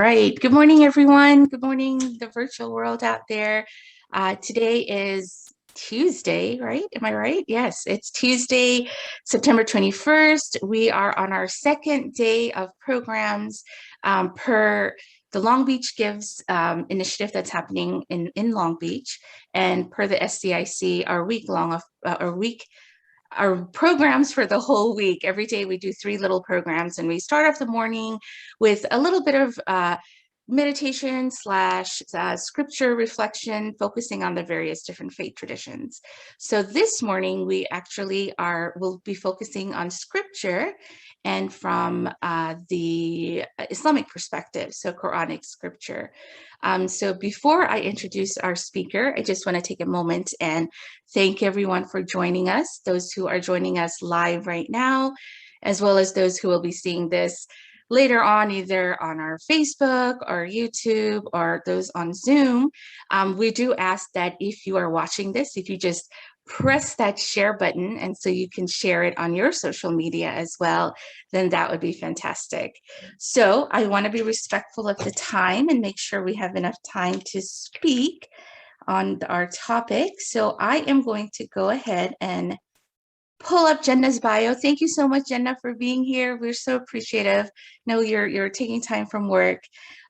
Right. Good morning, everyone. Good morning, the virtual world out there. Today is Tuesday, right? Am I right? Yes, it's Tuesday, September 21st. We are on our second day of programs per the Long Beach Gives initiative that's happening in Long Beach, and per the SCIC, our programs for the whole week. Every day we do three little programs, and we start off the morning with a little bit of meditation slash scripture reflection, focusing on the various different faith traditions. So this morning we actually will be focusing on scripture and from the Islamic perspective, so Quranic scripture. So before I introduce our speaker, I just want to take a moment and thank everyone for joining us, those who are joining us live right now, as well as those who will be seeing this later on, either on our Facebook or YouTube or those on Zoom. We do ask that if you are watching this, if you just press that share button and so you can share it on your social media as well, then that would be fantastic. So I want to be respectful of the time and make sure we have enough time to speak on our topic. So I am going to go ahead and pull up Jenna's bio. Thank you so much, Jenna, for being here. We're so appreciative. Know you're taking time from work.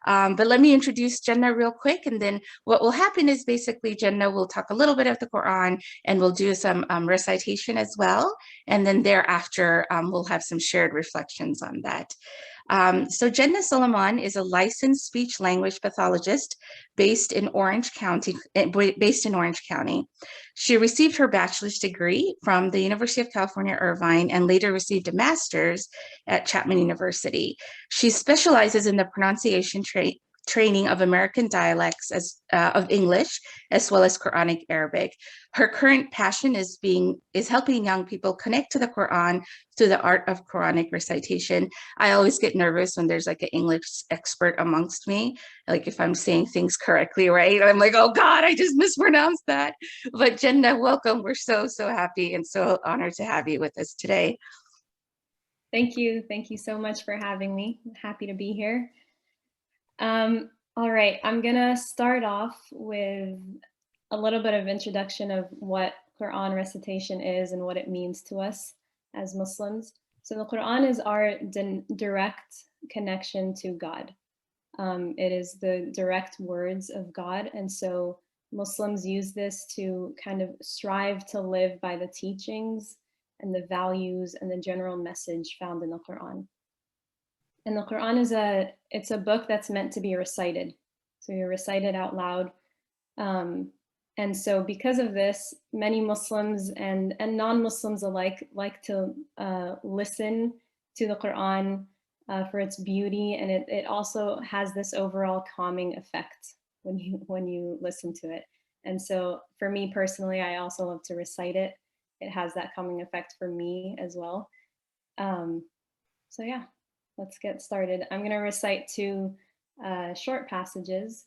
But let me introduce Jenna real quick, and then what will happen is basically Jenna will talk a little bit of the Quran, and we'll do some recitation as well. And then thereafter, we'll have some shared reflections on that. So Jenna Solomon is a licensed speech language pathologist based in Orange County. She received her bachelor's degree from the University of California, Irvine, and later received a master's at Chapman University. She specializes in the pronunciation training of American dialects of English, as well as Quranic Arabic. Her current passion is helping young people connect to the Quran through the art of Quranic recitation. I always get nervous when there's like an English expert amongst me, like if I'm saying things correctly, right? I'm like, oh God, I just mispronounced that. But Jenna, welcome. We're so happy and so honored to have you with us today. Thank you. Thank you so much for having me. I'm happy to be here. All right, I'm gonna start off with a little bit of introduction of what Quran recitation is and what it means to us as Muslims. So the Quran is our direct connection to God. It is the direct words of God. And so Muslims use this to kind of strive to live by the teachings and the values and the general message found in the Quran. And the Quran it's a book that's meant to be recited. So you recite it out loud. And so because of this, many Muslims and non-Muslims alike like to listen to the Quran for its beauty. And it also has this overall calming effect when you listen to it. And so for me personally, I also love to recite it. It has that calming effect for me as well. So yeah. Let's get started. I'm going to recite two short passages.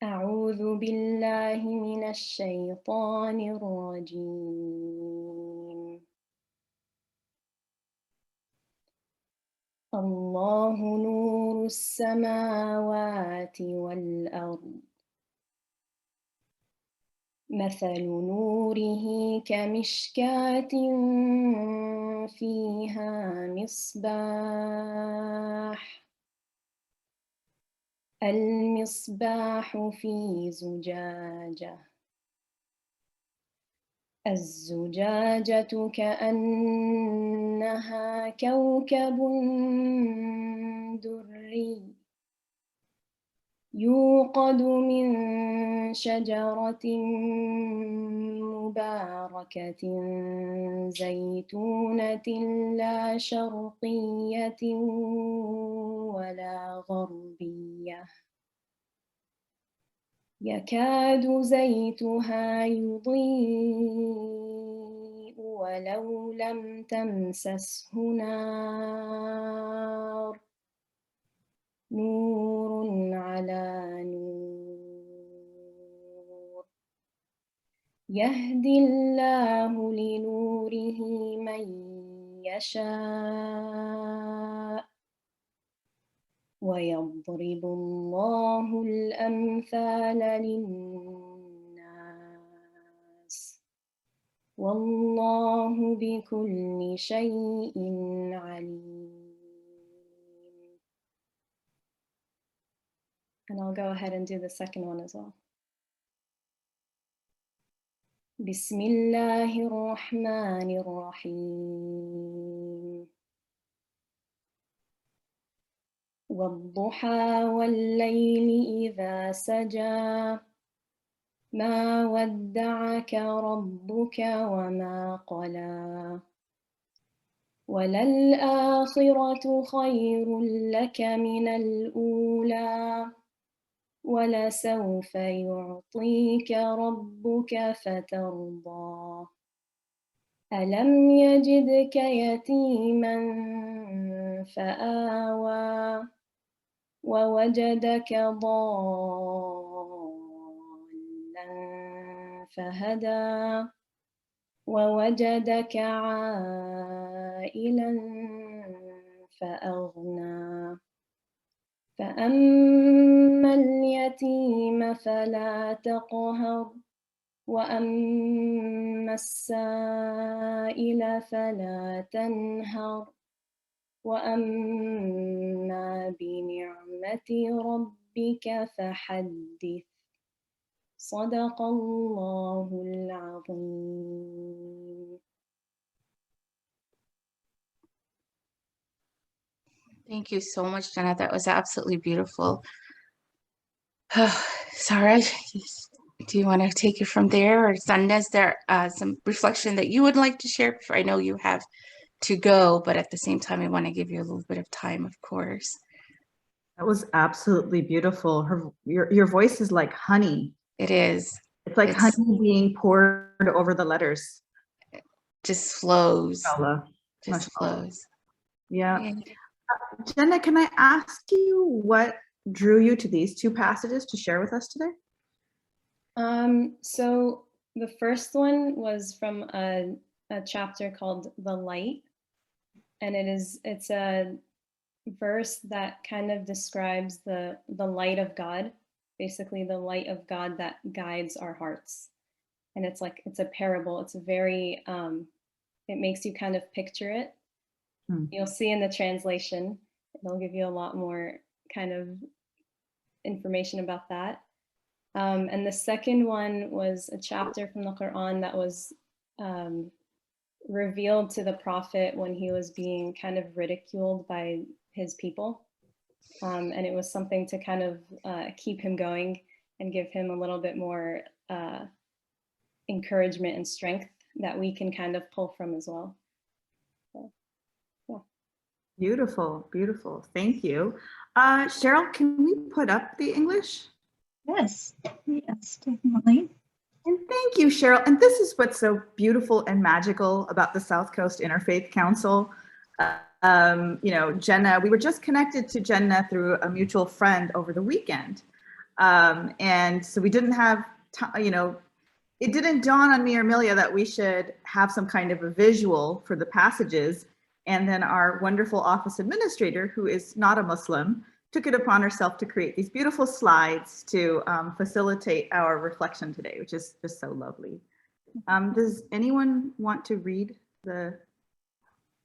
أعوذ بالله من الشيطان الرجيم. الله نور السماوات والأرض. مثل نوره كمشكاة فيها مصباح. المصباح في زجاجة. الزجاجة كأنها كوكب دري يوقد من شجرة مباركة زيتونة لا شرقية ولا غربية يكاد زيتها يضيء ولو لم تمسسه نار نور على نور يهدي الله لنوره من يشاء ويضرب الله الأمثال للناس والله بكل شيء عليم. And I'll go ahead and do the second one as well. بسم الله الرحمن الرحيم والضحى والليل إذا سجى ما ودعك ربك وما قلى وللآخرة خير لك من الأولى ولسوف يعطيك ربك فترضى ألم يجدك يتيما فآوى ووجدك ضالا فهدى ووجدك عائلا فأغنى فأما اليتيم فلا تقهر وأما السائل فلا تنهر وأما بنعمة ربك فحدث صدق الله العظيم. Thank you so much, Jenna. That was absolutely beautiful. Sarah, do you want to take it from there? Or Sanda, is there some reflection that you would like to share? I know you have to go, but at the same time, I want to give you a little bit of time, of course. That was absolutely beautiful. Your voice is like honey. It is. It's like honey being poured over the letters. Just flows. Mashallah. Just flows. Yeah. Jenna, can I ask you what drew you to these two passages to share with us today? So the first one was from a chapter called The Light, and it's a verse that kind of describes the light of God, basically the light of God that guides our hearts. And it's a parable. It's a very it makes you kind of picture it. You'll see in the translation, it'll give you a lot more kind of information about that. And the second one was a chapter from the Quran that was revealed to the prophet when he was being kind of ridiculed by his people. And it was something to kind of keep him going and give him a little bit more encouragement and strength that we can kind of pull from as well. So, yeah. Beautiful, beautiful. Thank you. Cheryl, can we put up the English? Yes, definitely. And thank you, Cheryl. And this is what's so beautiful and magical about the South Coast Interfaith Council. Jenna, we were just connected to Jenna through a mutual friend over the weekend. And so we didn't have, it didn't dawn on me or Amelia that we should have some kind of a visual for the passages. And then our wonderful office administrator, who is not a Muslim, took it upon herself to create these beautiful slides to facilitate our reflection today, which is just so lovely. Does anyone want to read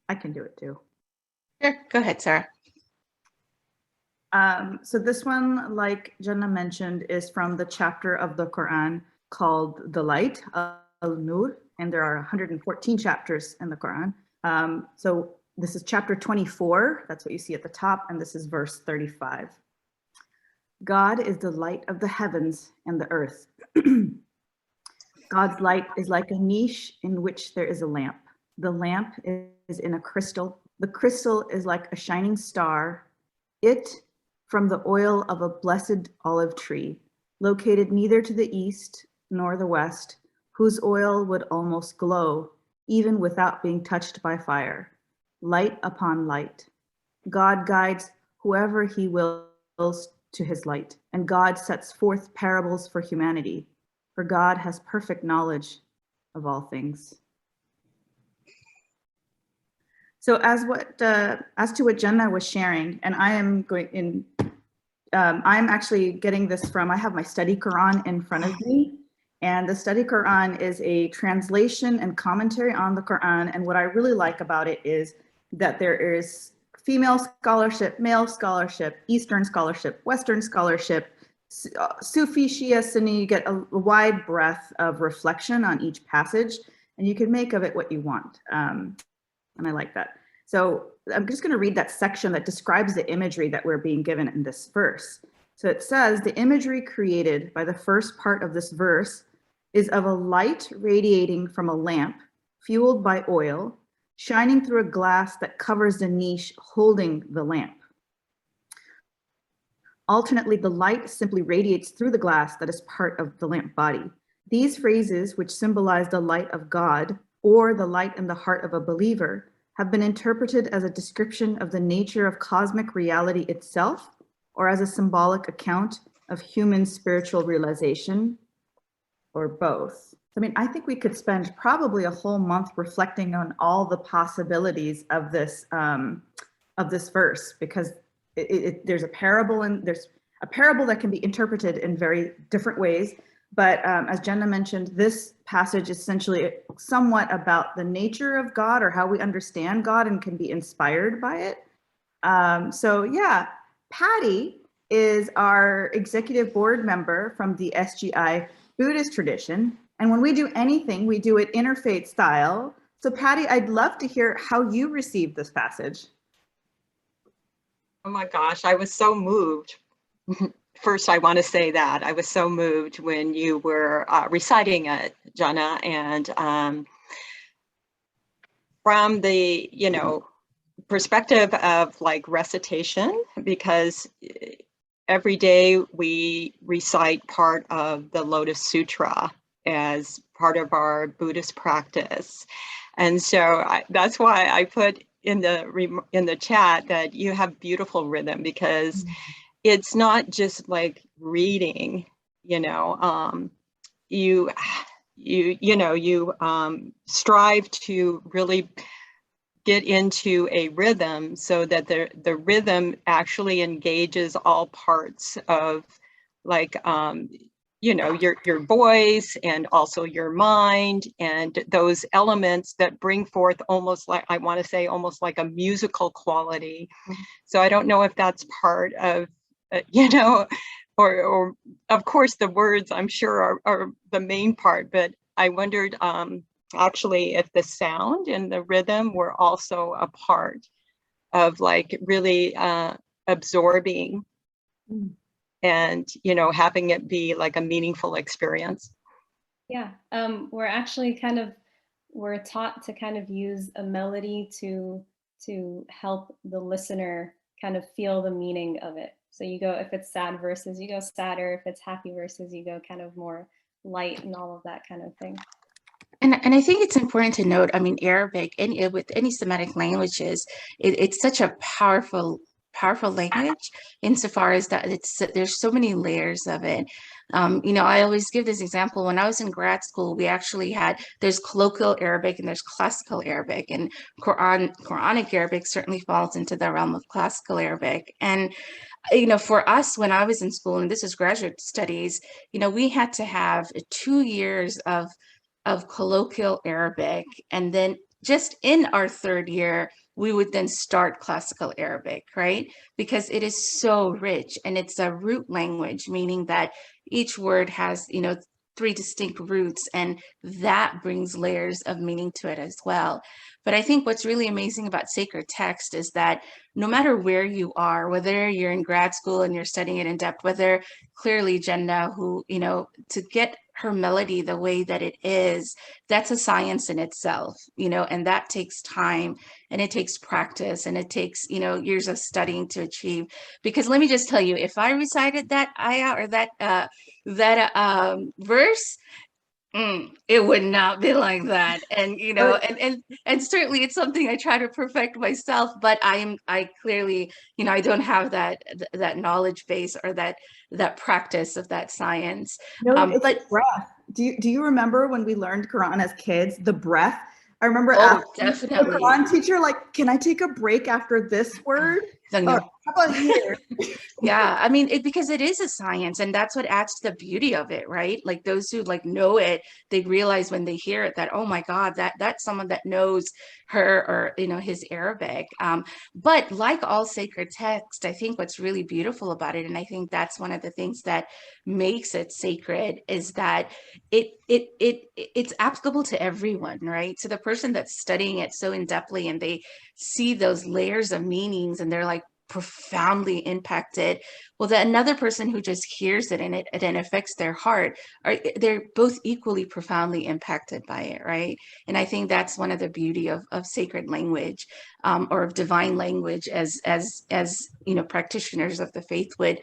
I can do it too. Sure, go ahead, Sarah. So this one, like Jenna mentioned, is from the chapter of the Quran called The Light, Al-Nur, and there are 114 chapters in the Quran. So this is chapter 24, that's what you see at the top, and this is verse 35. God is the light of the heavens and the earth. God's light is like a niche in which there is a lamp. The lamp is in a crystal. The crystal is like a shining star. It from the oil of a blessed olive tree, located neither to the east nor the west, whose oil would almost glow, even without being touched by fire. Light upon light. God guides whoever he wills to his light, and God sets forth parables for humanity. for God has perfect knowledge of all things. So as to what Jenna was sharing, and I am going in, I'm actually getting this from, I have my study Quran in front of me, and the study Quran is a translation and commentary on the Quran. And what I really like about it is that there is female scholarship, male scholarship, Eastern scholarship, Western scholarship, Sufi, Shia, Sunni. You get a wide breadth of reflection on each passage, and you can make of it what you want. And I like that. So I'm just going to read that section that describes the imagery that we're being given in this verse. So it says, the imagery created by the first part of this verse is of a light radiating from a lamp fueled by oil, shining through a glass that covers the niche holding the lamp. Alternately, the light simply radiates through the glass that is part of the lamp body. These phrases, which symbolize the light of God or the light in the heart of a believer, have been interpreted as a description of the nature of cosmic reality itself, or as a symbolic account of human spiritual realization, or both. I mean, I think we could spend probably a whole month reflecting on all the possibilities of this verse, because there's a parable, and there's a parable that can be interpreted in very different ways. But as Jenna mentioned, this passage is essentially somewhat about the nature of God, or how we understand God, and can be inspired by it. So yeah, Patty is our executive board member from the SGI Buddhist tradition. And when we do anything, we do it interfaith style. So Patty, I'd love to hear how you received this passage. Oh my gosh, I was so moved. First, I want to say that I was so moved when you were reciting it, Jenna, and from the, perspective of like recitation, because every day we recite part of the Lotus Sutra as part of our Buddhist practice. And so that's why I put in the chat that you have beautiful rhythm, because it's not just like reading, you strive to really get into a rhythm so that the rhythm actually engages all parts of like, your voice, and also your mind, and those elements that bring forth almost like, I want to say almost like a musical quality. So I don't know if that's part of, or of course the words I'm sure are the main part, but I wondered actually if the sound and the rhythm were also a part of like really absorbing and, having it be like a meaningful experience. Yeah, we're actually we're taught to kind of use a melody to help the listener kind of feel the meaning of it. So you go, if it's sad verses, you go sadder. If it's happy verses, you go kind of more light, and all of that kind of thing. And I think it's important to note, I mean, Arabic, with any Semitic languages, it's such a powerful language insofar as that there's so many layers of it. I always give this example. When I was in grad school, we actually there's colloquial Arabic and there's classical Arabic, and Quranic Arabic certainly falls into the realm of classical Arabic. And for us, when I was in school, and this is graduate studies, we had to have 2 years of colloquial Arabic, and then just in our third year we would then start classical Arabic, right? Because it is so rich, and it's a root language, meaning that each word has 3 distinct roots, and that brings layers of meaning to it as well. But I think what's really amazing about sacred text is that no matter where you are, whether you're in grad school and you're studying it in depth, whether clearly Jenna, who, to get her melody the way that it is, that's a science in itself, and that takes time, and it takes practice, and it takes, years of studying to achieve. Because let me just tell you, if I recited that ayah or that verse, it would not be like that. And and certainly it's something I try to perfect myself, but I clearly, I don't have that knowledge base or that practice of that science. No, it's but breath. Do you remember when we learned Quran as kids, the breath? I remember Oh, asking the definitely. Quran teacher, like, can I take a break after this word? So, Or no. how about here? Yeah, I mean, because it is a science, and that's what adds to the beauty of it, right? Like those who like know it, they realize when they hear it that, oh my God, that's someone that knows her or his Arabic. But like all sacred text, I think what's really beautiful about it, and I think that's one of the things that makes it sacred, is that it's applicable to everyone, right? So the person that's studying it so in depthly and they see those layers of meanings and they're like profoundly impacted, well, that another person who just hears it and it then affects their heart, they're both equally profoundly impacted by it, right? And I think that's one of the beauty of sacred language, or of divine language, as practitioners of the faith would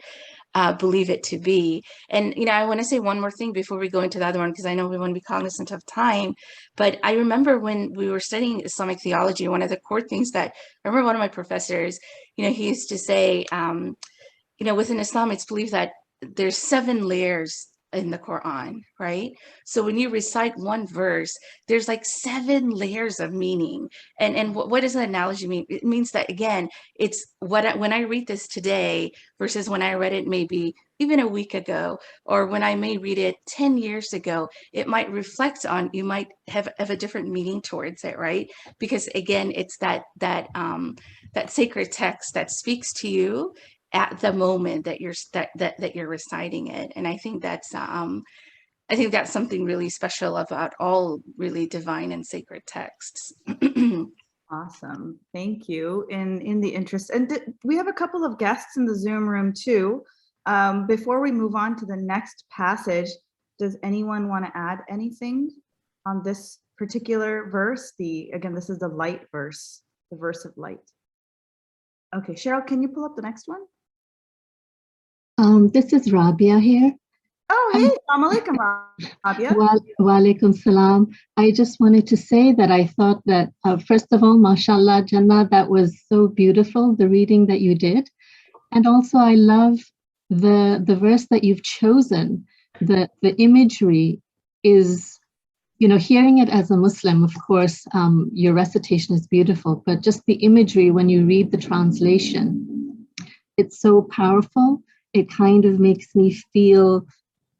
believe it to be. And, I want to say one more thing before we go into the other one, because I know we want to be cognizant of time. But I remember when we were studying Islamic theology, one of the core things that I remember one of my professors, he used to say, within Islam, it's believed that there's 7 layers in the Quran, right? So when you recite one verse, there's like 7 layers of meaning. And what does the analogy mean? It means that, again, it's when I read this today versus when I read it maybe even a week ago, or when I may read it 10 years ago, it might reflect on, you might have a different meaning towards it, right? Because again, it's that sacred text that speaks to you at the moment that you're reciting it. And I think that's something really special about all really divine and sacred texts. Awesome. Thank you. In the interest, and we have a couple of guests in the Zoom room too. Before we move on to the next passage, does anyone want to add anything on this particular verse? Again, this is the light verse, the verse of light. Okay, Cheryl, can you pull up the next one? This is Rabia here. Oh, hey, assalamu alaikum, Rabia. Wa alaikum salam. I just wanted to say that I thought that, first of all, mashallah, Jannah, that was so beautiful, the reading that you did. And also I love the verse that you've chosen. The imagery is, hearing it as a Muslim, of course, your recitation is beautiful, but just the imagery when you read the translation, it's so powerful. It kind of makes me feel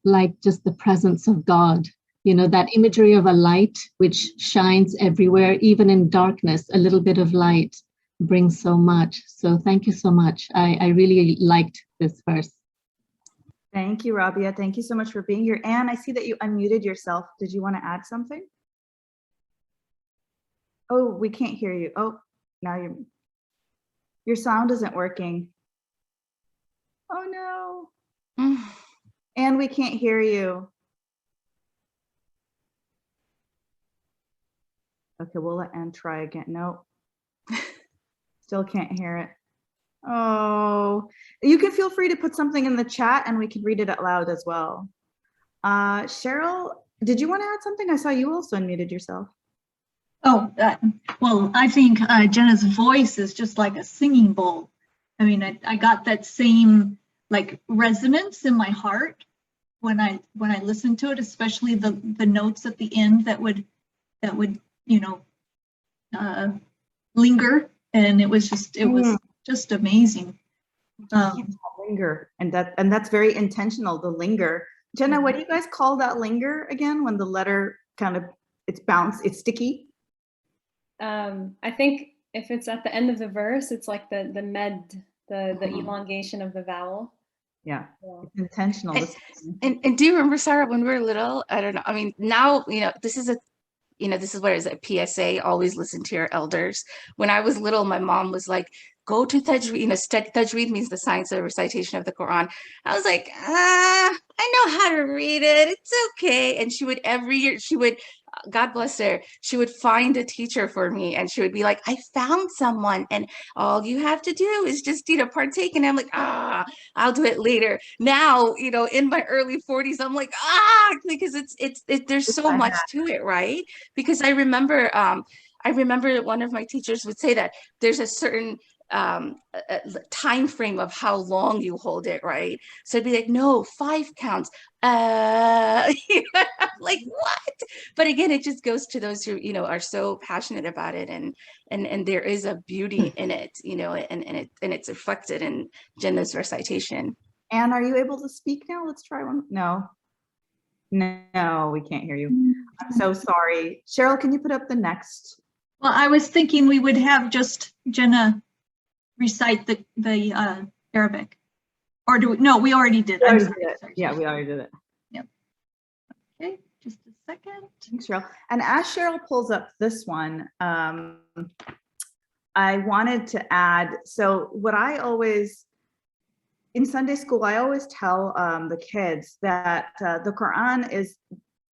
like just the presence of God, that imagery of a light which shines everywhere, even in darkness, a little bit of light brings so much. So thank you so much. I really liked this verse. Thank you, Rabia. Thank you so much for being here. Anne, I see that you unmuted yourself. Did you want to add something? Oh, we can't hear you. Oh, now your sound isn't working. Oh no. And we can't hear you. Okay, we'll let Anne try again. No. Still can't hear it. Oh, you can feel free to put something in the chat and we can read it out loud as well. Cheryl, did you want to add something? I saw you also unmuted yourself. Oh, well, I think Jenna's voice is just like a singing bowl. I mean, I got that same like resonance in my heart when I listened to it, especially the notes at the end that would linger, and it was just amazing. Linger, and that's very intentional, the linger. Jenna, what do you guys call that linger again, when the letter kind of it's sticky? I think if it's at the end of the verse, it's like the med, the elongation of the vowel. Yeah, it's intentional. And do you remember, Sarah, when we were little? I don't know. I mean, now, this is where is a PSA, always listen to your elders. When I was little, my mom was like, go to Tajweed, Tajweed means the science of recitation of the Quran. I was like, I know how to read it. It's okay. And she would, every year, God bless her, she would find a teacher for me, and she would be like, I found someone, and all you have to do is just, partake. And I'm like, I'll do it later. Now, in my early 40s, I'm like, because there's so much to it, right? Because I remember one of my teachers would say that there's a certain time frame of how long you hold it, right? So it'd be like, no, 5 counts. Like what? But again, it just goes to those who, you know, are so passionate about it, and there is a beauty in it, you know, and it's reflected in Jannah's recitation. Anne, are you able to speak now? Let's try one. No. No, we can't hear you. I'm so sorry. Cheryl, can you put up the next? Well, I was thinking we would have just Jenna recite the Arabic. Or do we, no, we already did. I'm sorry, sorry. Yeah, we already did it. Yep. Okay, just a second. Thanks, Cheryl. And as Cheryl pulls up this one, I wanted to add, so what I always, in Sunday school, I always tell the kids that the Quran is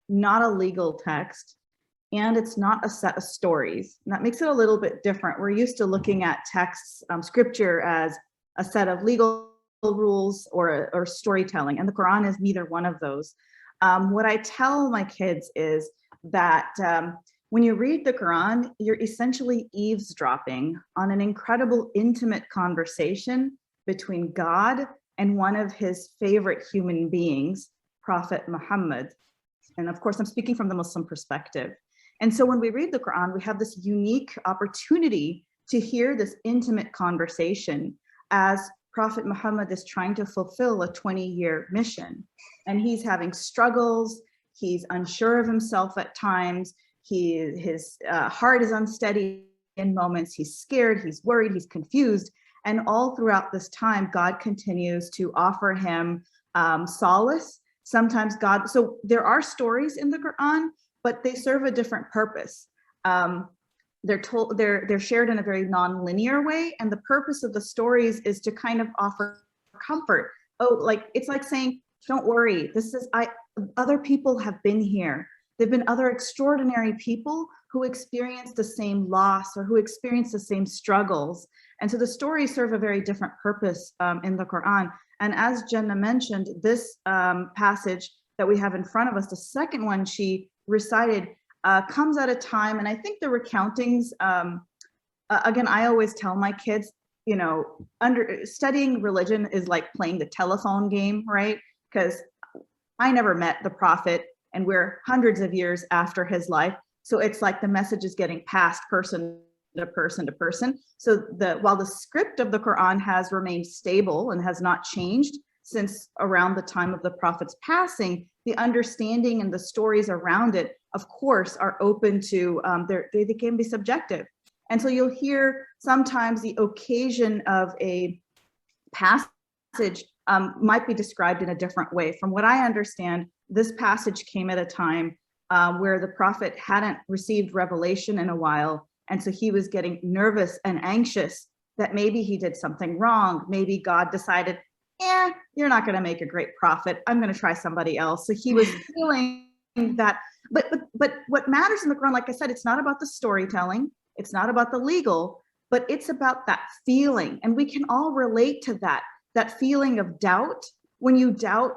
not a legal text, and it's not a set of stories. And that makes it a little bit different. We're used to looking at texts, scripture, as a set of legal rules or storytelling, and the Quran is neither one of those. What I tell my kids is that when you read the Quran, you're essentially eavesdropping on an incredible intimate conversation between God and one of his favorite human beings, Prophet Muhammad. And of course, I'm speaking from the Muslim perspective. And so when we read the Quran, we have this unique opportunity to hear this intimate conversation as Prophet Muhammad is trying to fulfill a 20-year mission. And he's having struggles, he's unsure of himself at times, his heart is unsteady in moments, he's scared, he's worried, he's confused. And all throughout this time, God continues to offer him solace. Sometimes God, so there are stories in the Quran, but they serve a different purpose. They're shared in a very non-linear way, and the purpose of the stories is to kind of offer comfort. Oh, like it's like saying, don't worry, other people have been here. There've been other extraordinary people who experienced the same loss or who experienced the same struggles. And so the stories serve a very different purpose in the Quran. And as Jenna mentioned, this passage that we have in front of us, the second one she recited, comes at a time, and I think the recountings, again, I always tell my kids, you know, studying religion is like playing the telephone game, right? Because I never met the Prophet, and we're hundreds of years after his life. So it's like the message is getting passed person to person to person. So while the script of the Quran has remained stable and has not changed since around the time of the Prophet's passing, the understanding and the stories around it, of course, are open to, they can be subjective. And so you'll hear sometimes the occasion of a passage might be described in a different way. From what I understand, this passage came at a time where the Prophet hadn't received revelation in a while. And so he was getting nervous and anxious that maybe he did something wrong. Maybe God decided, you're not going to make a great prophet. I'm going to try somebody else. So he was feeling that. But what matters in the Quran, like I said, it's not about the storytelling. It's not about the legal, but it's about that feeling. And we can all relate to that feeling of doubt. When you doubt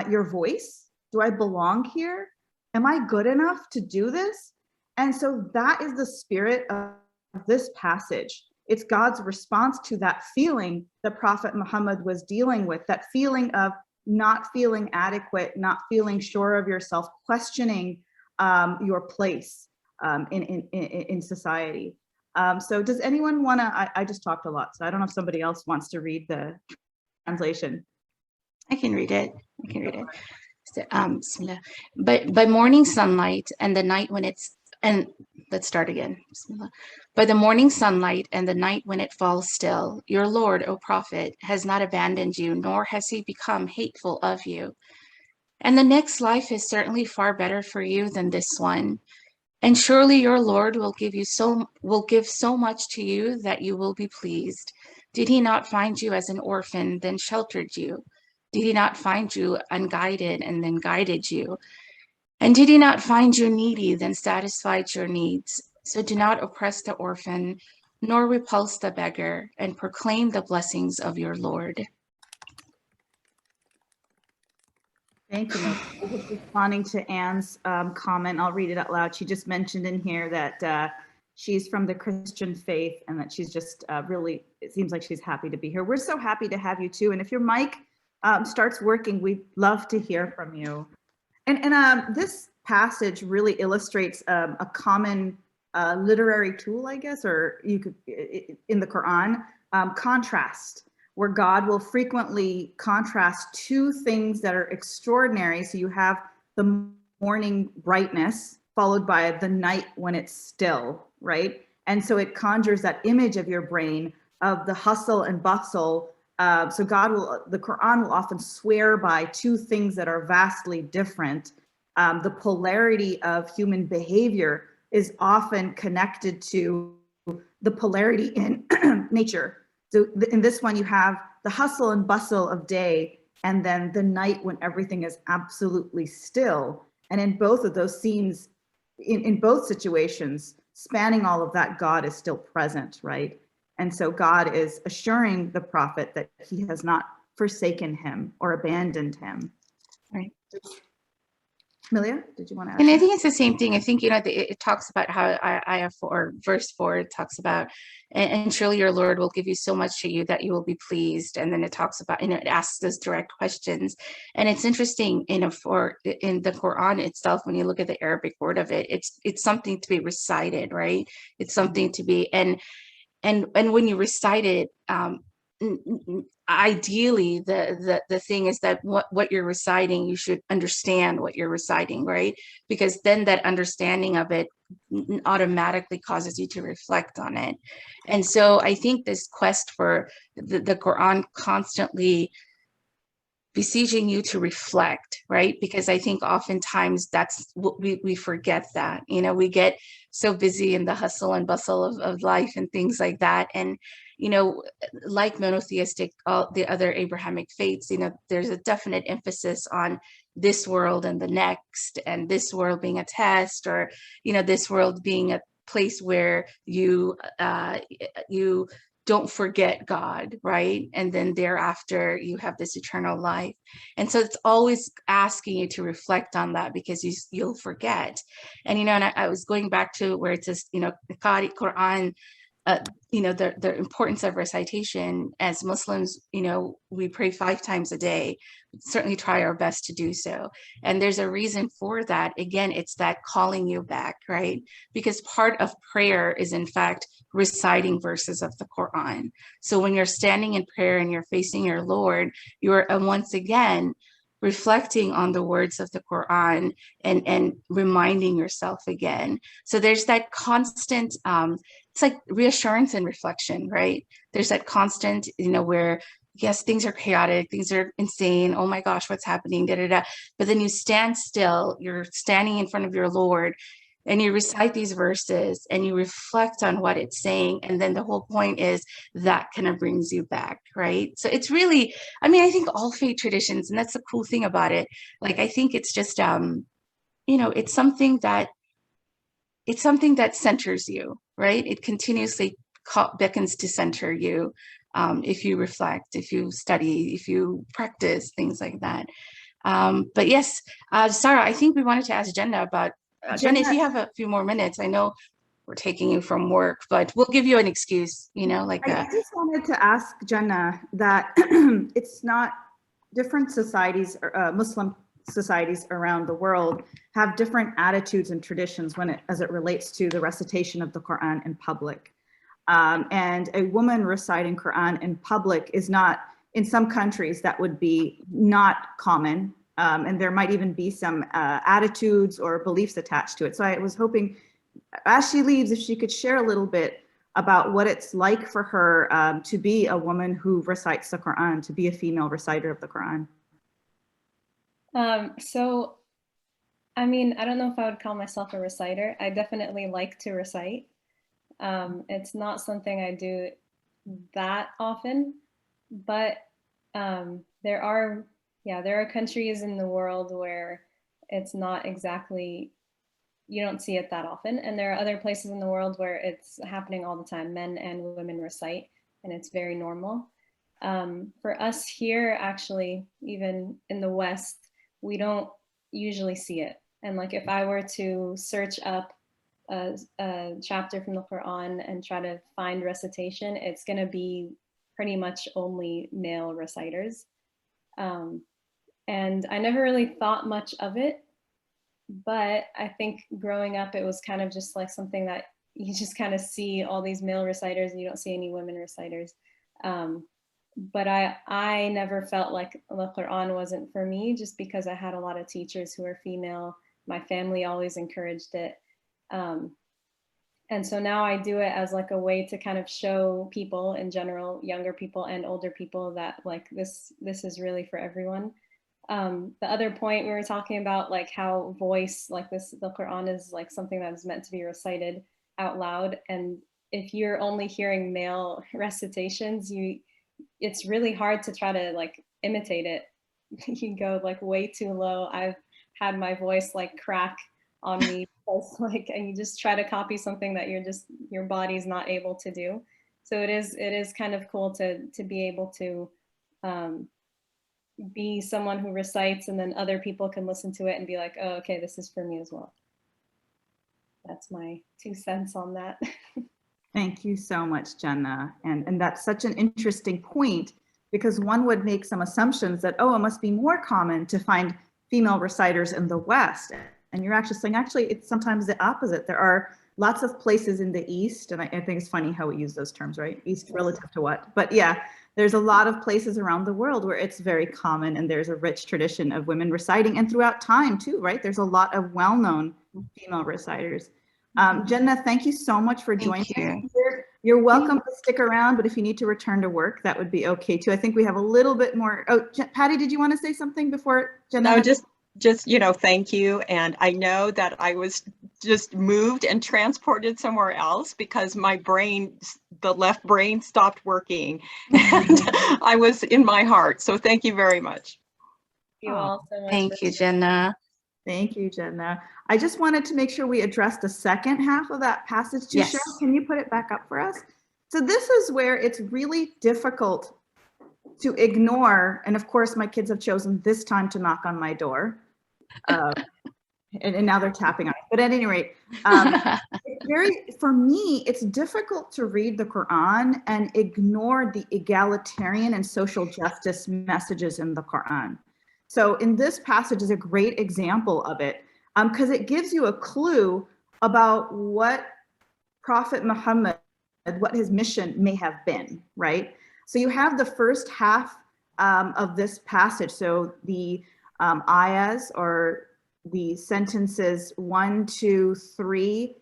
your voice, do I belong here? Am I good enough to do this? And so that is the spirit of this passage. It's God's response to that feeling that Prophet Muhammad was dealing with, that feeling of not feeling adequate, not feeling sure of yourself, questioning your place in society. So does anyone want to, I just talked a lot, so I don't know if somebody else wants to read the translation. I can read it. So, Bismillah. But by morning sunlight and the night when let's start again. Bismillah. By the morning sunlight and the night when it falls still, your Lord, O Prophet, has not abandoned you, nor has he become hateful of you. And the next life is certainly far better for you than this one. And surely your Lord will give so much to you that you will be pleased. Did he not find you as an orphan, then sheltered you? Did he not find you unguided and then guided you? And did he not find you needy, then satisfied your needs? So do not oppress the orphan, nor repulse the beggar, and proclaim the blessings of your Lord. Thank you. Just responding to Anne's comment, I'll read it out loud. She just mentioned in here that she's from the Christian faith and that she's just really, it seems like she's happy to be here. We're so happy to have you too. And if your mic starts working, we'd love to hear from you. And this passage really illustrates a common literary tool, I guess, or you could, in the Quran, contrast, where God will frequently contrast two things that are extraordinary. So you have the morning brightness followed by the night when it's still, right? And so it conjures that image of your brain of the hustle and bustle. So the Quran will often swear by two things that are vastly different. The polarity of human behavior is often connected to the polarity in nature. So in this one, you have the hustle and bustle of day, and then the night when everything is absolutely still. And in both of those scenes, in both situations, spanning all of that, God is still present, right? And so God is assuring the prophet that he has not forsaken him or abandoned him. Right. Amelia, did you want to add? And I think it's the same thing. I think, it talks about how ayah 4, verse 4, it talks about, and surely your Lord will give you so much to you that you will be pleased. And then it talks about, it asks those direct questions. And it's interesting, in the Quran itself, when you look at the Arabic word of it, it's something to be recited, right? It's something to be, and when you recite it, ideally the thing is that what you're reciting, you should understand what you're reciting, right? Because then that understanding of it automatically causes you to reflect on it. And so I think this quest for the Quran constantly beseeching you to reflect, right? Because I think oftentimes that's what we forget, that, we get so busy in the hustle and bustle of life and things like that. And, like monotheistic, all the other Abrahamic faiths, there's a definite emphasis on this world and the next, and this world being a test, or, this world being a place where you don't forget God, right? And then thereafter you have this eternal life. And so it's always asking you to reflect on that, because you'll forget. And, and I was going back to where it says, Quran, the importance of recitation. As Muslims, we pray 5 times a day, certainly try our best to do so. And there's a reason for that. Again, it's that calling you back, right? Because part of prayer is, in fact, reciting verses of the Quran. So when you're standing in prayer and you're facing your Lord, you're once again reflecting on the words of the Quran and reminding yourself again. So there's that constant, it's like reassurance and reflection, right? There's that constant, where, yes, things are chaotic, things are insane, oh my gosh, what's happening, da da da. But then you stand still, you're standing in front of your Lord, and you recite these verses and you reflect on what it's saying. And then the whole point is that kind of brings you back, right? So it's really, I think all faith traditions, and that's the cool thing about it. Like, I think it's just, it's something that centers you, right? It continuously beckons to center you. If you reflect, if you study, if you practice, things like that. But yes, Sarah, I think we wanted to ask Jenna about, Jenna, if you have a few more minutes. I know we're taking you from work, but we'll give you an excuse, I just wanted to ask Jenna that it's not, different societies, Muslim societies around the world have different attitudes and traditions as it relates to the recitation of the Quran in public. And a woman reciting Quran in public is not, in some countries, that would be not common. And there might even be some attitudes or beliefs attached to it. So I was hoping, as she leaves, if she could share a little bit about what it's like for her to be a woman who recites the Quran, to be a female reciter of the Quran. So, I don't know if I would call myself a reciter. I definitely like to recite. It's not something I do that often, but there are countries in the world where it's not exactly, you don't see it that often. And there are other places in the world where it's happening all the time. Men and women recite, and it's very normal. For us here, actually, even in the West, we don't usually see it. And like, if I were to search up a chapter from the Quran and try to find recitation, it's going to be pretty much only male reciters. And I never really thought much of it, but I think growing up, it was kind of just like something that you just kind of see all these male reciters and you don't see any women reciters. But I never felt like the Quran wasn't for me, just because I had a lot of teachers who were female. My family always encouraged it. And so now I do it as like a way to kind of show people in general, younger people and older people, that like this is really for everyone. The other point we were talking about, like how voice, like this, the Quran is like something that is meant to be recited out loud. And if you're only hearing male recitations, it's really hard to try to like imitate it. You go like way too low. I've had my voice like crack on me, like, and you just try to copy something that your body's not able to do. So it is kind of cool to be able to be someone who recites, and then other people can listen to it and be like, oh, okay, this is for me as well. That's my 2 cents on that. Thank you so much, Jenna. And that's such an interesting point, because one would make some assumptions that, oh, it must be more common to find female reciters in the West. And you're actually saying, actually, it's sometimes the opposite. There are lots of places in the East, and I think it's funny how we use those terms, right? East relative to what? But yeah, there's a lot of places around the world where it's very common, and there's a rich tradition of women reciting, and throughout time too, right? There's a lot of well-known female reciters. Jenna, thank you so much for joining us here. You're welcome to stick around, but if you need to return to work, that would be okay too. I think we have a little bit more. Oh, Patty, did you want to say something before Jenna? No, just, you know, thank you. And I know that I was just moved and transported somewhere else because my brain, the left brain stopped working, and I was in my heart. So thank you very much. Thank you all so much. Thank you, Jenna. Thank you, Jenna. I just wanted to make sure we addressed the second half of that passage too. Yes. Cheryl, can you put it back up for us? So this is where it's really difficult to ignore. And of course, my kids have chosen this time to knock on my door. And now they're tapping on it. But at any rate, for me, it's difficult to read the Quran and ignore the egalitarian and social justice messages in the Quran. So in this passage is a great example of it, because it gives you a clue about what Prophet Muhammad, what his mission may have been, right? So you have the first half of this passage. So the ayahs, or the sentences 1, 2, 3,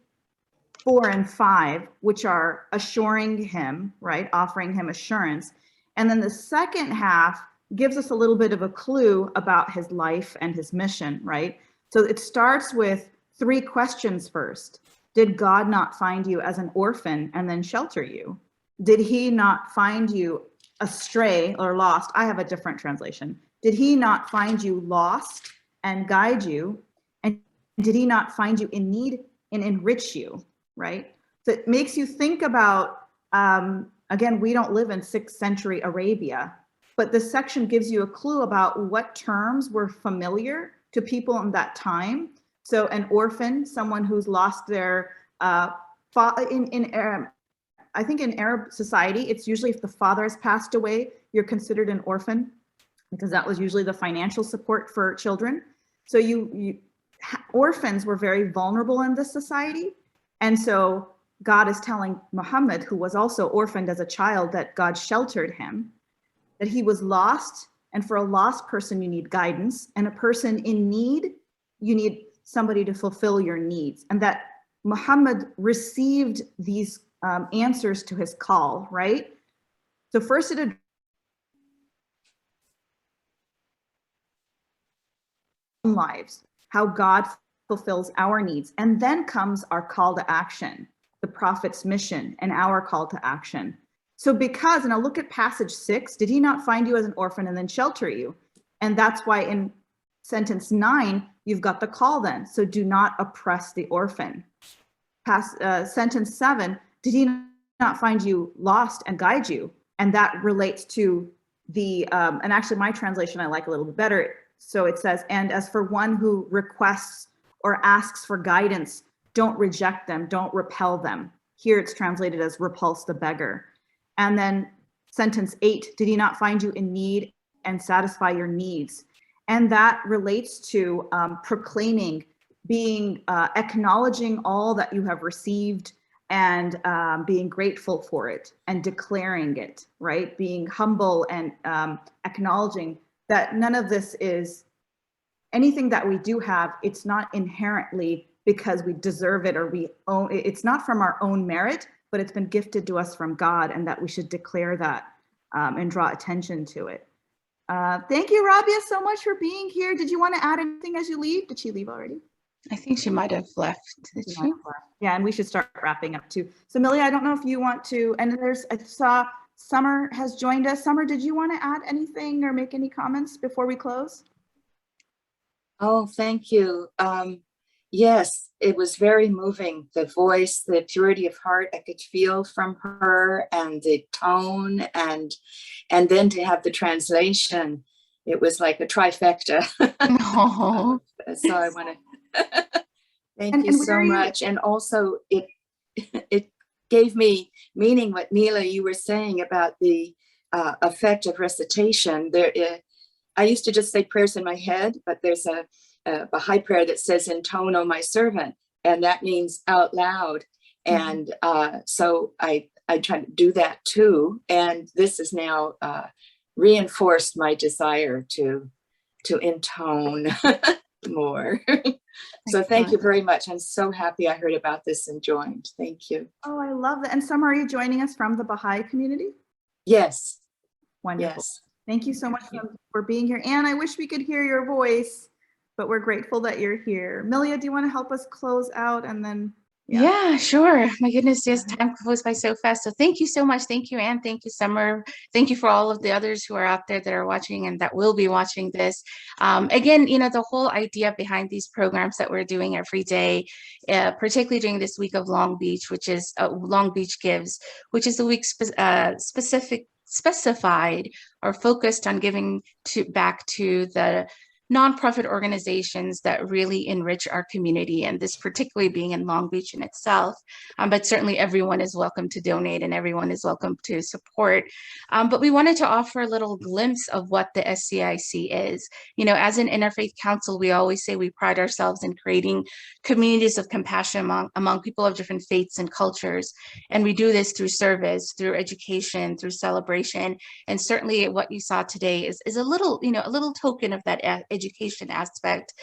4, and 5, which are assuring him, right? Offering him assurance. And then the second half gives us a little bit of a clue about his life and his mission, right? So it starts with 3 questions first. Did God not find you as an orphan and then shelter you? Did he not find you astray or lost? I have a different translation. Did he not find you lost and guide you? And did he not find you in need and enrich you, right? So it makes you think about, again, we don't live in 6th century Arabia, but this section gives you a clue about what terms were familiar to people in that time. So an orphan, someone who's lost their, I think in Arab society, it's usually if the father has passed away, you're considered an orphan, because that was usually the financial support for children. So orphans were very vulnerable in this society. And so God is telling Muhammad, who was also orphaned as a child, that God sheltered him, that he was lost. And for a lost person, you need guidance. And a person in need, you need somebody to fulfill your needs. And that Muhammad received these answers to his call, right? So first it lives, how God fulfills our needs. And then comes our call to action, the prophet's mission and our call to action. So because, and I'll look at passage 6, did he not find you as an orphan and then shelter you? And that's why in sentence 9, you've got the call then. So do not oppress the orphan. Sentence 7, did he not find you lost and guide you? And that relates to the, and actually my translation I like a little bit better. So it says, and as for one who requests or asks for guidance don't reject them, don't repel them. Here it's translated as repulse the beggar. And then sentence 8, did he not find you in need and satisfy your needs? And that relates to proclaiming, being, acknowledging all that you have received and being grateful for it and declaring it, right? Being humble and acknowledging that none of this is anything that we do have. It's not inherently because we deserve it or we own it. It's not from our own merit, but it's been gifted to us from God, and that we should declare that and draw attention to it. Thank you, Rabia, so much for being here. Did you want to add anything as you leave? Did she leave already? I think she might have left. Did she? Yeah, and we should start wrapping up too. So Millie, I don't know if you want to, and I saw Summer has joined us. Summer, did you want to add anything or make any comments before we close? Oh, thank you. Yes, it was very moving. The voice, the purity of heart, I could feel from her, and the tone, and then to have the translation, it was like a trifecta. No. So I want to thank you so much. And also it gave me meaning what Mila, you were saying about the effect of recitation. I used to just say prayers in my head, but there's a Baha'i prayer that says intone, O my servant, and that means out loud. And so I try to do that too. And this has now reinforced my desire to intone more. So thank you very much. I'm so happy I heard about this and joined. Thank you. Oh, I love that. And Summer, are you joining us from the Baha'i community? Yes. Wonderful. Yes. Thank you so much for being here. Anne, I wish we could hear your voice, but we're grateful that you're here. Milia, do you want to help us close out and then? Yeah, sure. My goodness, yes, time goes by so fast. So thank you so much. Thank you, Anne. Thank you, Summer. Thank you for all of the others who are out there that are watching and that will be watching this. Again, the whole idea behind these programs that we're doing every day, particularly during this week of Long Beach, which is Long Beach Gives, which is the week specified or focused on giving back to the nonprofit organizations that really enrich our community, and this particularly being in Long Beach in itself. But certainly everyone is welcome to donate and everyone is welcome to support. But we wanted to offer a little glimpse of what the SCIC is. As an interfaith council, we always say we pride ourselves in creating communities of compassion among people of different faiths and cultures. And we do this through service, through education, through celebration. And certainly what you saw today is a little token of that education aspect,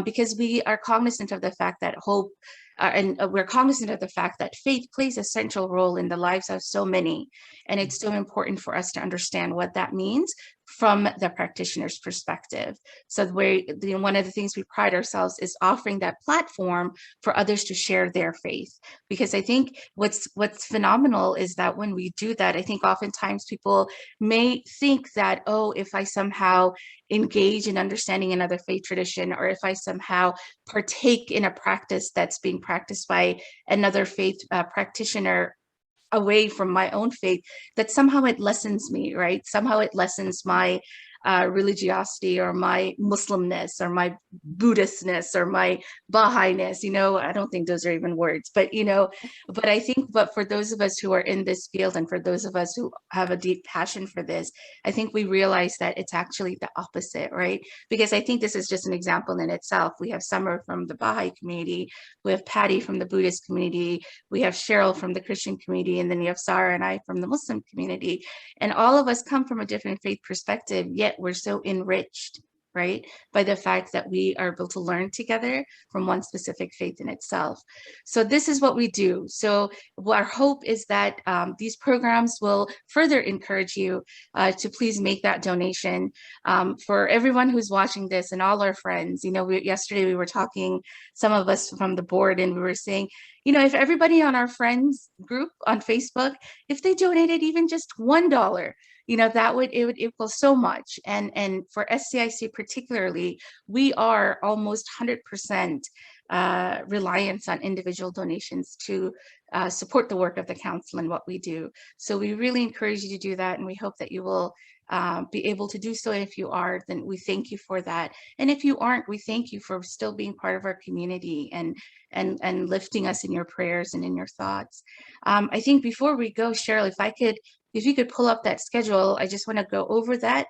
because we are cognizant of the fact that hope and we're cognizant of the fact that faith plays a central role in the lives of so many. And it's so important for us to understand what that means from the practitioner's perspective. So one of the things we pride ourselves is offering that platform for others to share their faith. Because I think what's phenomenal is that when we do that, I think oftentimes people may think that, oh, if I somehow engage in understanding another faith tradition, or if I somehow partake in a practice that's being practiced by another faith practitioner away from my own faith, that somehow it lessens me, right? Somehow it lessens my religiosity or my Muslimness or my Buddhistness or my Baha'i-ness. I don't think those are even words, but I think, but for those of us who are in this field and for those of us who have a deep passion for this, I think we realize that it's actually the opposite, right? Because I think this is just an example in itself. We have Summer from the Baha'i community, we have Patty from the Buddhist community, we have Cheryl from the Christian community, and then you have Sarah and I from the Muslim community. And all of us come from a different faith perspective, yet we're so enriched, right, by the fact that we are able to learn together from one specific faith in itself. So this is what we do. So our hope is that these programs will further encourage you to please make that donation. For everyone who's watching this and all our friends, yesterday we were talking, some of us from the board, and we were saying, if everybody on our friends group on Facebook, if they donated even just $1, it would equal so much. And for SCIC particularly, we are almost 100% reliance on individual donations to support the work of the council and what we do. So we really encourage you to do that, and we hope that you will be able to do so. If you are, then we thank you for that. And if you aren't, we thank you for still being part of our community and lifting us in your prayers and in your thoughts. I think before we go, Cheryl, if you could pull up that schedule, I just want to go over that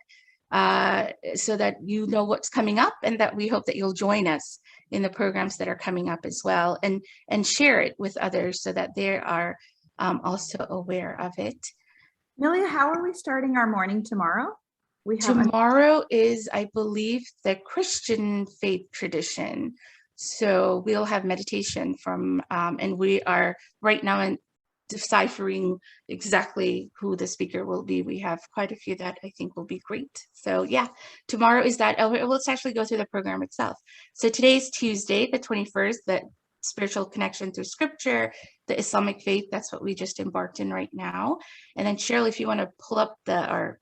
so that you know what's coming up, and that we hope that you'll join us in the programs that are coming up as well, and share it with others so that they are also aware of it. Amelia, how are we starting our morning tomorrow? Tomorrow is, I believe, the Christian faith tradition. So we'll have meditation from, and we are right now in deciphering exactly who the speaker will be. We have quite a few that I think will be great. So yeah, tomorrow is that. Let's actually go through the program itself. So today's Tuesday, the 21st, the spiritual connection through scripture, the Islamic faith. That's what we just embarked in right now. And then Cheryl, if you want to pull up or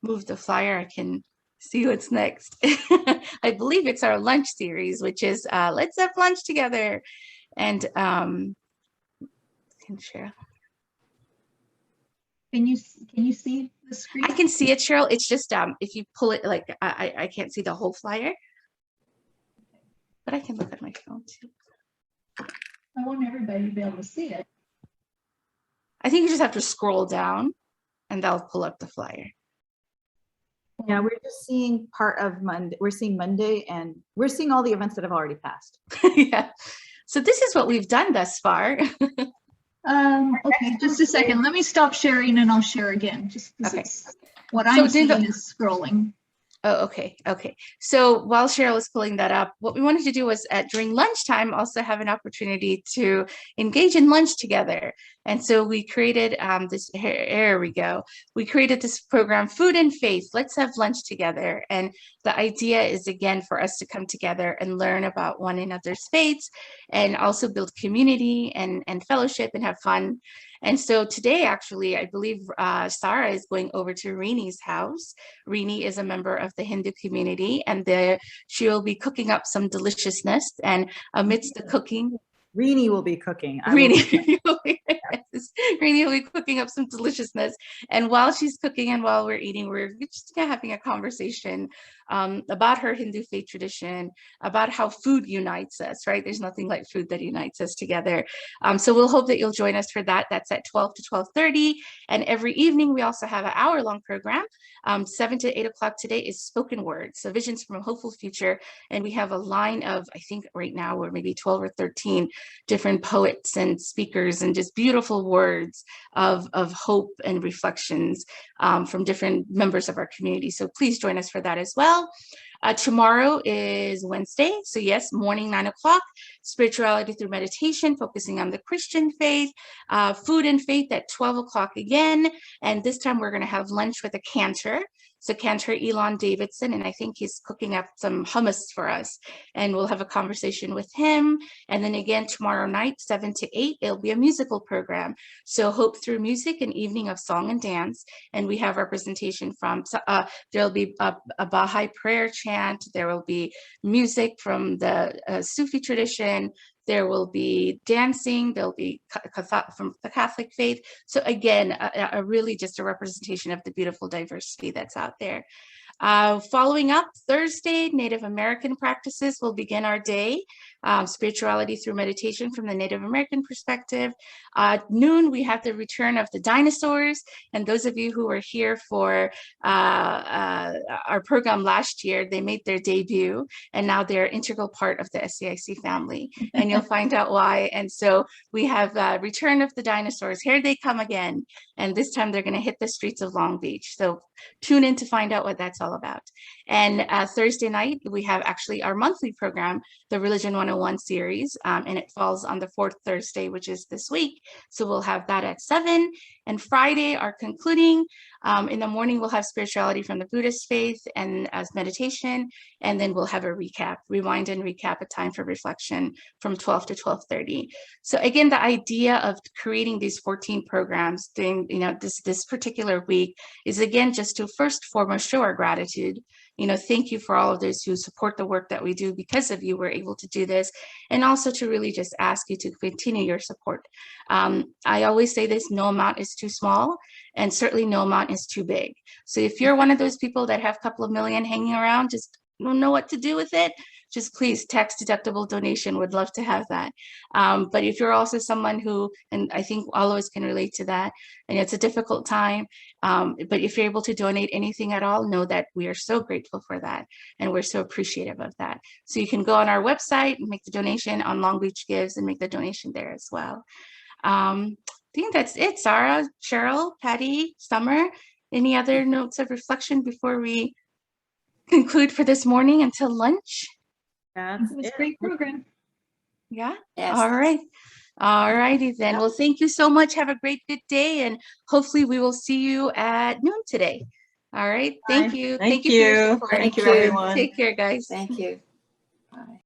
move the flyer, I can see what's next. I believe it's our lunch series, which is let's have lunch together. And can share. Can you see the screen? I can see it, Cheryl. It's just if you pull it, like I can't see the whole flyer, but I can look at my phone too. I want everybody to be able to see it. I think you just have to scroll down and that'll pull up the flyer. Yeah, we're just seeing part of Monday. We're seeing Monday, and we're seeing all the events that have already passed. Yeah. So this is what we've done thus far. Okay, just a second. Let me stop sharing and I'll share again. Just because it's what I'm seeing is scrolling. Oh, okay. Okay. So while Cheryl is pulling that up, what we wanted to do was during lunchtime also have an opportunity to engage in lunch together. And so we created here we go. We created this program, Food and Faith. Let's have lunch together. And the idea is, again, for us to come together and learn about one another's faiths, and also build community and fellowship and have fun. And so today, actually, I believe Sarah is going over to Rini's house. Rini is a member of the Hindu community, and she will be cooking up some deliciousness. And amidst the cooking, Rini will be cooking. Rini will be cooking up some deliciousness. And while she's cooking and while we're eating, we're just having a conversation about her Hindu faith tradition, about how food unites us, right? There's nothing like food that unites us together. So we'll hope that you'll join us for that. That's at 12 to 12:30. And every evening, we also have an hour-long program. 7 to 8 o'clock today is spoken word. So Visions from a Hopeful Future. And we have a line of, I think right now, we're maybe 12 or 13 different poets and speakers, and just beautiful words of hope and reflections from different members of our community. So please join us for that as well. Tomorrow is Wednesday. So yes, morning 9 o'clock, spirituality through meditation, focusing on the Christian faith, food and faith at 12 o'clock again. And this time we're going to have lunch with a cantor. So Cantor Elon Davidson, and I think he's cooking up some hummus for us, and we'll have a conversation with him. And then again, tomorrow night, 7 to 8, it'll be a musical program. So Hope Through Music, an evening of song and dance. And we have representation from, there'll be a Baha'i prayer chant. There will be music from the Sufi tradition. There will be dancing, there'll be from the Catholic faith. So again, a really just a representation of the beautiful diversity that's out there. Following up, Thursday, Native American practices will begin our day. Spirituality through meditation from the Native American perspective. Noon, we have the return of the dinosaurs. And those of you who were here for our program last year, they made their debut, and now they're an integral part of the SCIC family. And you'll find out why. And so we have return of the dinosaurs. Here they come again. And this time they're going to hit the streets of Long Beach. So tune in to find out what that's all about. And Thursday night, we have actually our monthly program, the Religion 101 series, and it falls on the 4th Thursday, which is this week. So we'll have that at 7. And Friday, our concluding, in the morning, we'll have spirituality from the Buddhist faith and as meditation. And then we'll have a recap, rewind and recap, a time for reflection from 12 to 12:30. So again, the idea of creating these 14 programs during this particular week is, again, just is to first and foremost show our gratitude. Thank you for all of those who support the work that we do. Because of you, we're able to do this. And also to really just ask you to continue your support. I always say this, no amount is too small, and certainly no amount is too big. So if you're one of those people that have a couple of million hanging around, just don't know what to do with it, just please tax deductible donation. Would love to have that. But if you're also someone who, and I think all of us can relate to that, and it's a difficult time, but if you're able to donate anything at all, know that we are so grateful for that. And we're so appreciative of that. So you can go on our website and make the donation on Long Beach Gives and make the donation there as well. I think that's it. Sarah, Cheryl, Patty, Summer, any other notes of reflection before we conclude for this morning until lunch? That's It was a it. great program. Yeah. Yes. All right. All righty then. Yep. Well, thank you so much. Have a great, good day. And hopefully we will see you at noon today. All right. Thank Bye. you. Thank you for your you. support. Thank you, Thank you. everyone. Take care, guys. Thank you. Bye.